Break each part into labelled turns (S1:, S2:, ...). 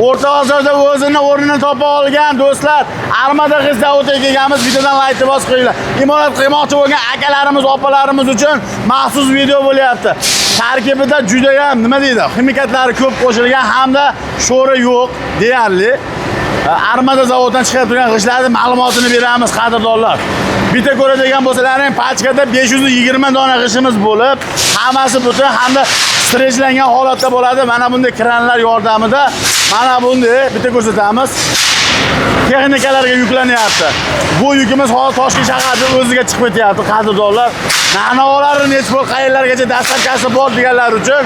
S1: O'rta Osiyoda o'zini o'rnini topa olgan do'stlar, Armada g'ish zavodiga kelganmiz. Videodan like bosib qo'yinglar. Imorat qilmoqchi bo'lgan akalarimiz, opalarimiz uchun maxsus video bo'lyapti. Tarkibida juda ham nima deydi, ximikatlari ko'p qo'shilgan hamda sho'ri yo'q deyarli. Armada zavodidan chiqib turgan g'ishlarning ma'lumotini beramiz, qadrdonlar. Bitta ko'radigan bo'lsalaring, pachkada 520 dona g'ishimiz bo'lib, hammasi butun hamda strechlangan holatda bo'ladi. Mana bunday kranlar yordamida mana bunday bitta ko'rsatamiz. Texnikalarga yuklanyapti. Bu yukimiz hozir Toshkent shahrida o'ziga chiqib ketyapti, qadrdonlar. Nanolarni network qayerlargacha dastlabkasi bor deganlar uchun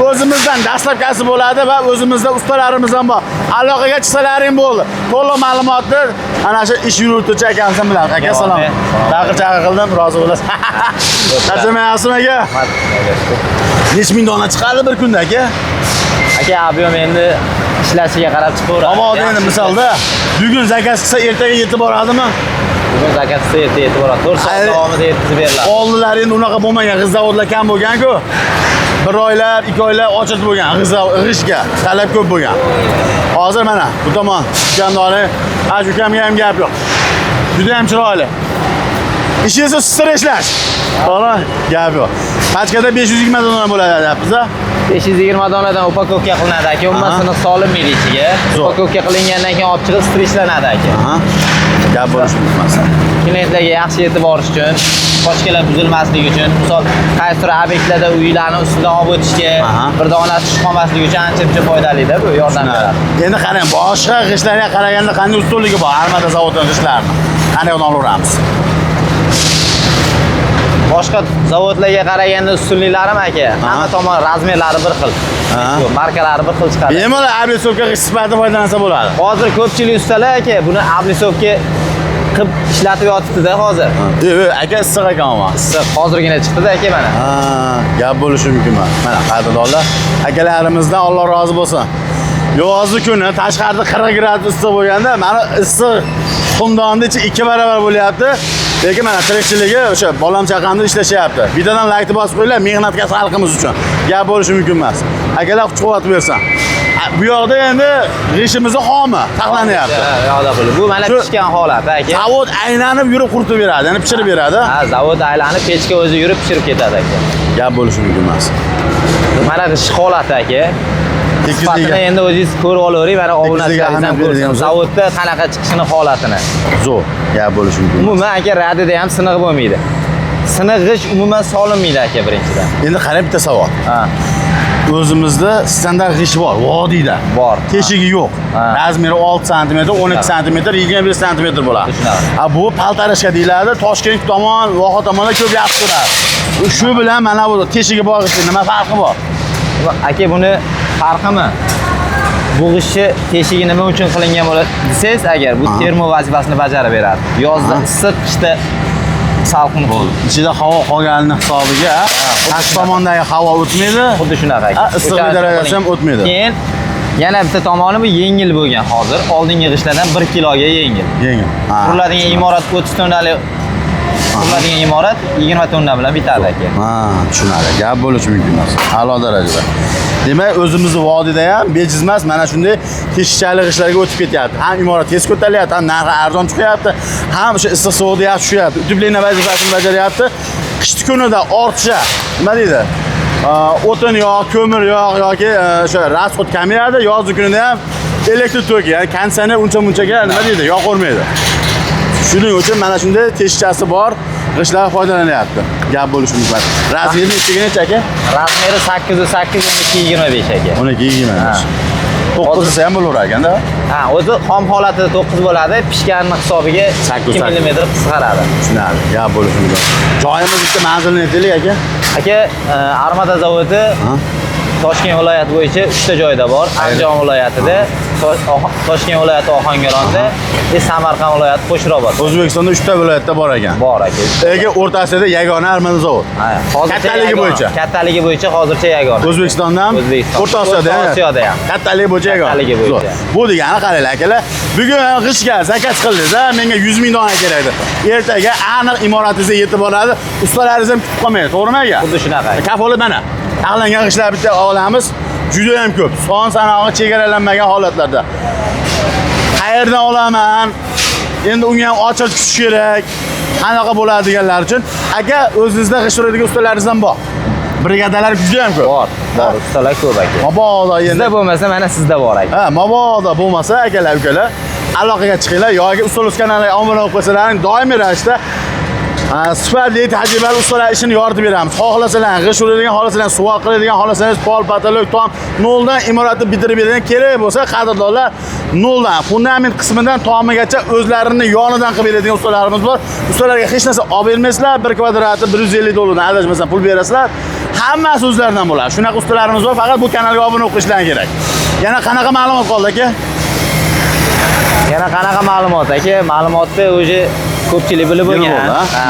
S1: o'zimizdan dastlabkasi bo'ladi va o'zimizda ustalarimiz ham bor. Aloqaga chiqsalaring bo'ldi. To'liq ma'lumotni ana shu ish yurituvchi akamizdan bilan. Aka salom. Chaqir qildim, rozi bo'lasiz. Qachon aka? Necha ming dona chiqadi bir kunda aka?
S2: Aka, ob'yom endi ishlashiga qarab chiqaveradi.
S1: Ammo endi misolda bugun zakaz qilsa ertaga yetib boradimi?
S2: Bugun zakaz qilsa ertaga yetib boradi. 4 soat davomida yetkazib beriladi.
S1: Oldinlar endi unaqa bo'lmagan, g'ish zavodlar kam bo'lgan-ku. 1 oylab, 2 oylab ochilib bo'lgan g'ishga talab ko'p bo'lgan. Hozir mana bu tomon dukkandori, ukamga ham gap yo'q. Juda ham chiroyli. Ishingiz streshlash. To'g'ri, gap yo'q. Pachkada 520 dona bo'ladi deyapmiz-a.
S2: 520 donadan upakovka qilinadi aka, ummasini solinmaydi ichiga. Upakovka qilingandan keyin olib chiqib strechlanadi aka.
S1: Gap bo'lishi mumkin.
S2: Klientlarga yaxshi yetib borish uchun, pochkalar buzilmasligi uchun, misol qaysi obyektlarda uylarni ustidan olib o'tishga, bir dona tushib qolmasligi uchun ancha foydali-da, bu yordam beradi.
S1: Endi qarang, boshqa g'ishlarga qaraganda qanday ustunligi bor Armada zavodining g'ishlarini. Qanday olaveramiz?
S2: Boshqa zavodlarga qaraganda ustunliklarim aka, hamma tomon razmerlari bir xil. Markalari bir xil chiqadi.
S1: Bemalol ablisovka g'ish sifatida foydalansa bo'ladi.
S2: Hozir ko'pchilik ustalar aka, buni ablisovka qilib ishlatib yotibdi-da hozir.
S1: Aka issiq ekanmi?
S2: Issiq, hozirgina chiqdi-da aka mana.
S1: Gap bo'lishi mumkin. Mana qadrdonlar, akalarimizdan Alloh rozi bo'lsin. Yozgi kuni tashqarida 40 gradus issiq bo'lganda, mana issiq xumdonni ichi 2 barobar bo'lyapti. Lekin mana tirikchiligi o'sha bolam chaqamda ishlashyapti. Videodan like bosib qo'yinglar, mehnatkash xalqimiz uchun. Gap bo'lishi mumkin emas. Akalar kuch-quvvat bersin. Bu yoqda endi g'ishimizni xomi saqlanyapti.
S2: Yo'qda bo'lib. Bu mana pishgan holat aka.
S1: Zavod aylanib yurib quritib beradi, ya'ni pishirib beradi.
S2: Zavod aylanib pechga o'zi yurib pishirib ketadi aka.
S1: Gap bo'lishi mumkin emas.
S2: Mana g'ish holati aka. Sifatini endi o'zingiz ko'rib olavering, mana obunachilaringizdan ko'rsin. Zavodda qanaqa chiqishini holatini.
S1: Zo'r, gap bo'lishi mumkin.
S2: Umuman aka radida ham siniq bo'lmaydi. Siniq g'ish umuman solinmaydi aka birinchidan.
S1: Endi qarang bitta savol. O'zimizda standart g'ish bor, vodiyda.
S2: Bor.
S1: Teshigi yo'q. Razmeri 6 sm, 12 sm, 25 sm bo'ladi. Bu paltarishga deyiladi. Toshkent tomon, Voha tomonda ko'p yaxshi turadi. Shu bilan mana bu teshigi bor g'ishning nima farqi bor?
S2: Aka, buni farqimi? Bu g'ishni teshigi nima uchun qilingan bo'ladi desangiz, agar bu termo vazifasini bajarib beradi. Yozda issiq, qishda salqin bo'ladi.
S1: Ichida havo qolganining hisobiga tashqi tomondagi havo o'tmaydi.
S2: Xuddi shunaqa.
S1: Issiqlik darajasi ham o'tmaydi.
S2: Keyin yana bitta tomoni bu yengil bo'lgan hozir. Oldingi g'ishlardan 1 kiloga yengil.
S1: Yengil.
S2: Quriladigan imorat 30 tonnali quriladigan imorat 20 tonna bilan bitadi aka.
S1: Tushunadi. Gap bo'lishi mumkin emas. A'lo darajada. Demak, o'zimizni vodiyda ham bejiz emas, mana shunday teshikchali g'ishlarga o'tib ketyapti. Ham imorat tez ko'tarilyapti, ham narxi arzon chiqyapti, ham o'sha issiq sovuqda yaxshi tushyapti. Utubleniya vazifasini bajaryapti. Qishki kunida ortiqcha, nima deydi? O'tin yo'q, ko'mir yo'q yoki o'sha rasxod kamayadi. Yozgi kunida ham elektr toki, ya'ni konditsioner uncha-munchaga nima deydi? Yoqolmaydi. Shuning uchun mana shunday teshikchasi bor g'ishlar foydalanyapti. Gap bo'lishi mumkin. Razmeri necha aka?
S2: Razmeri 808, 1225 aka.
S1: 1225. 9 ham bo'laverar ekanda.
S2: O'zi xom holatida 9 bo'ladi, pishganning hisobiga 2 mm qisqaradi.
S1: Tushunadi. Gap bo'lishi mumkin. Joyimiz bitta manzilni aytaylik aka.
S2: Aka, Armada zavodi Toshkent viloyati bo'yicha 3 ta joyda bor. Andijon viloyatida, Toshkent viloyati Ohangaronda, Samarqand viloyati Qo'shrobod.
S1: O'zbekistonda 3 ta viloyatda bor ekan.
S2: Bor aka.
S1: Lekin o'rtasida yagona Armada zavod. Kattaligi bo'yicha.
S2: Kattaligi bo'yicha hozircha yagona.
S1: O'zbekistondan, O'rta Osiyoda ham. Kattaligi bo'yicha yagona.
S2: Kattaligi bo'yicha.
S1: Bu degani qaranglar akalar. Bugun g'ishga zakaz qildingiz, menga 100 ming dona kerak edi. Ertaga aniq imoratingizga yetib boradi. Ustalaringiz ham kutib qolmaydi, to'g'rimi aka?
S2: Xuddi shunaqa.
S1: Kafolat mana. Aqlangan g'ishlar bitta olamiz. juda ham ko'p. Son sanog'i chegaralanmagan holatlarda. Qayerdan olaman? Endi unga ham ochiq kutish kerak. Qanaqa bo'ladiganlar uchun aka o'zingizda g'isht uradigan ustalaringizdan bor. Brigadalar juda ham ko'p.
S2: Bor, ustalar ko'p aka.
S1: Mabodo endi
S2: Sizda bo'lmasa, mana sizda bor aka.
S1: ha, mabodo bo'lmasa akalar, ukalar aloqaga chiqinglar yoki Ustalos kanaliga obuna bo'lib qo'ysalaring, doimiy ravishda sifatli tajribali ustalar ishini yoritib beramiz. Xohlasalar g'isht uradigan, xohlasalar suvoq qiladigan, xohlasangiz pol, patolog, tom noldan imoratni bitirib beradigan, kerak bo'lsa qadrdonlar noldan fundament qismidan tomigacha o'zlarini yonidan qilib beradigan ustalarimiz bor. Ustalarga hech narsa olib bermaysizlar, 1 kvadrati 150 dollardan adashmasam pul berasizlar. Hammasi o'zlaridan bo'ladi. Shunaqa ustalarimiz bor, faqat bu kanalga obuna bo'lishlari kerak. Yana qanaqa ma'lumot qoldi aka?
S2: Yana qanaqa ma'lumot aka? Ma'lumotni o'zi ko'pchilik bilib bo'lgan.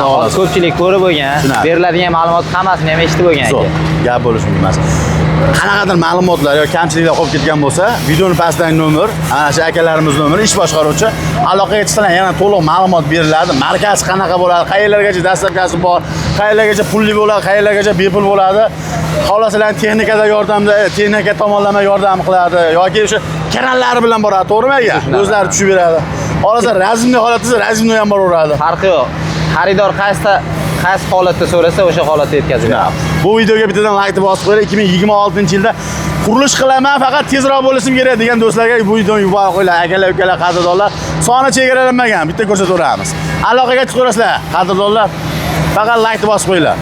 S1: bo'ldi,
S2: Ko'pchilik ko'rib bo'lgan.
S1: Tushunarli.
S2: Beriladigan ma'lumot hammasini ham eshitib bo'lgan
S1: Zo'r.
S2: aka.
S1: Gap bo'lishi mumkin emas. Qanaqadir ma'lumotlar yoki kamchiliklar qolib ketgan bo'lsa, videoni pastdagi nomer, ana shu akalarimiz nomeri, ish boshqaruvchi aloqaga chiqsalar yana to'liq ma'lumot beriladi. Markaz qanaqa bo'ladi, qayerlargacha dastavkasi bor, qayerlargacha pulli bo'ladi, qayerlargacha bepul bo'ladi. Xohlasalar texnikada yordamda, texnika tomonlama yordam qiladi yoki o'sha kanallari bilan boradi, to'g'rimi aka? O'zlari tushib beradi. Xohlasa razmli holatda razmli ham boraveradi.
S2: Farqi yo'q. Xaridor qaysi holatda so'rasa, o'sha holatda yetkazib beramiz.
S1: Bu videoga bittadan like bosib qo'yinglar. 2026-yilda qurilish qilaman, faqat tezroq bo'lishim kerak degan do'stlarga bu videoni yuborib qo'yinglar. Akalar, ukalar, qadrdonlar, soni chegaralanmagan, bitta ko'rsataveramiz. Aloqaga chiqaverasizlar, qadrdonlar. Faqat like bosib qo'yinglar.